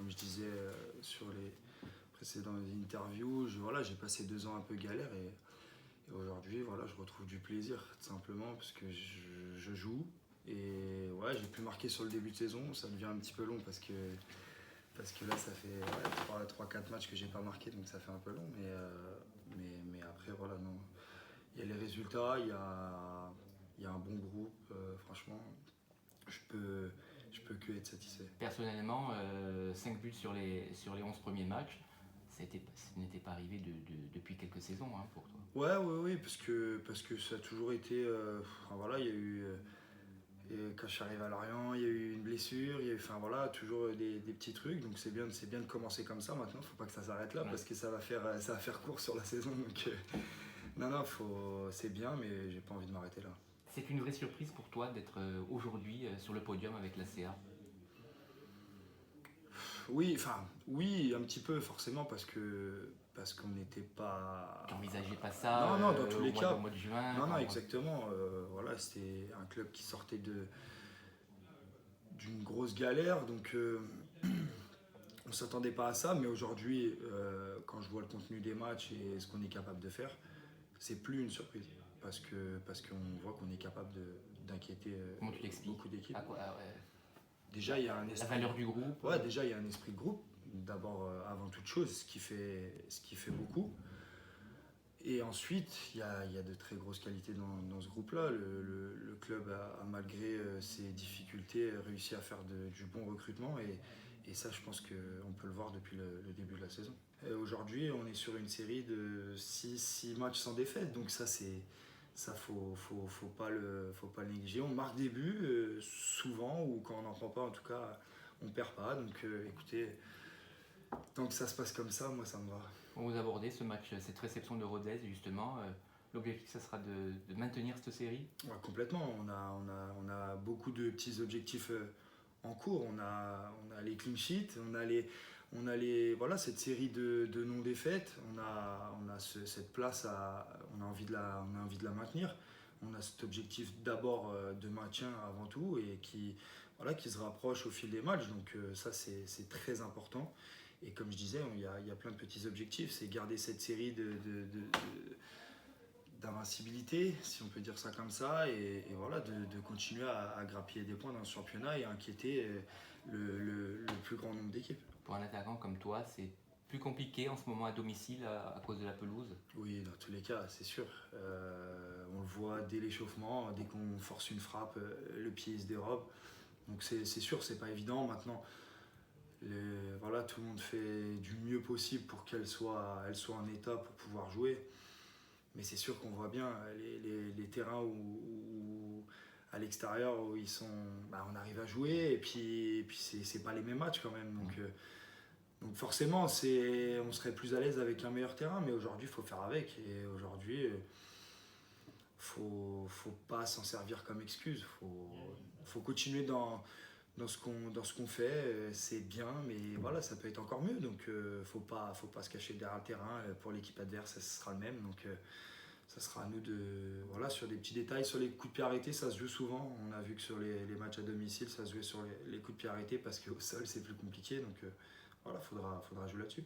comme je disais sur les précédentes interviews, voilà, j'ai passé 2 ans un peu galère et aujourd'hui, voilà, je retrouve du plaisir, tout simplement, parce que je joue. Et ouais, j'ai pu marquer sur le début de saison, ça devient un petit peu long parce que là, ça fait 3-4 matchs que j'ai pas marqué, donc ça fait un peu long. Mais après, voilà, non. Il y a les résultats, il y a un bon groupe, franchement, je peux, je peux que être satisfait. Personnellement, 5 buts sur les 11 premiers matchs, ce n'était pas arrivé depuis quelques saisons pour toi. Ouais, parce que ça a toujours été. Enfin, voilà, il y a eu. Quand je suis arrivé à Lorient, il y a eu une blessure, il y a eu, enfin voilà, toujours des petits trucs. Donc c'est bien de commencer comme ça maintenant. Faut pas que ça s'arrête là Ouais. parce que ça va faire court sur la saison. Donc non, c'est bien, mais j'ai pas envie de m'arrêter là. C'est une vraie surprise pour toi d'être aujourd'hui sur le podium avec la CA. Oui, un petit peu forcément parce qu'on n'était pas. Tu n'envisageais pas ça Non, dans tous les cas. au mois de juin. Non, exactement. Voilà, c'était un club qui sortait d'une grosse galère, donc on s'attendait pas à ça. Mais aujourd'hui, quand je vois le contenu des matchs et ce qu'on est capable de faire, c'est plus une surprise parce qu'on voit qu'on est capable d'inquiéter Comment tu l'expliques? beaucoup d'équipes. Ouais. Déjà, il y a un La esprit. valeur du groupe. Ouais, déjà, il y a un esprit de groupe. D'abord, avant toute chose, ce qui fait beaucoup. Et ensuite, il y a de très grosses qualités dans ce groupe-là. Le club a malgré ses difficultés, réussi à faire du bon recrutement. Et ça, je pense qu'on peut le voir depuis le début de la saison. Et aujourd'hui, on est sur une série de 6 matchs sans défaite. Donc ça faut pas le négliger. On marque des buts souvent, ou quand on n'en prend pas, en tout cas, on perd pas. Donc écoutez, tant que ça se passe comme ça, moi ça me va. On vous abordez ce match, cette réception de Rodez justement. L'objectif, ça sera de maintenir cette série. Ouais, complètement. On a beaucoup de petits objectifs en cours. On a les clean sheets, voilà, cette série de non-défaites. On a cette place, on a envie de la maintenir. On a cet objectif d'abord de maintien avant tout et qui se rapproche au fil des matchs. Donc ça, c'est très important. Et comme je disais, il y a plein de petits objectifs. C'est garder cette série d'invincibilité, si on peut dire ça comme ça, et voilà, de continuer à grappiller des points dans ce championnat et inquiéter le plus grand nombre d'équipes. Pour un attaquant comme toi, c'est plus compliqué en ce moment à domicile à cause de la pelouse. Oui, dans tous les cas, c'est sûr. On le voit dès l'échauffement, dès qu'on force une frappe, le pied se dérobe. Donc c'est sûr, c'est pas évident. Maintenant, voilà, tout le monde fait du mieux possible pour qu'elle soit en état pour pouvoir jouer. Mais c'est sûr qu'on voit bien les terrains où à l'extérieur où on arrive à jouer et puis c'est pas les mêmes matchs quand même. Donc forcément, on serait plus à l'aise avec un meilleur terrain, mais aujourd'hui, il faut faire avec. Et aujourd'hui, faut pas s'en servir comme excuse. Faut continuer dans ce qu'on fait. C'est bien, mais voilà, ça peut être encore mieux. Donc faut pas se cacher derrière le terrain. Pour l'équipe adverse, ça sera le même. Donc ça sera à nous voilà, sur des petits détails. Sur les coups de pied arrêtés, ça se joue souvent. On a vu que sur les matchs à domicile, ça se jouait sur les coups de pied arrêtés parce qu'au sol, c'est plus compliqué. Donc voilà, faudra jouer là-dessus.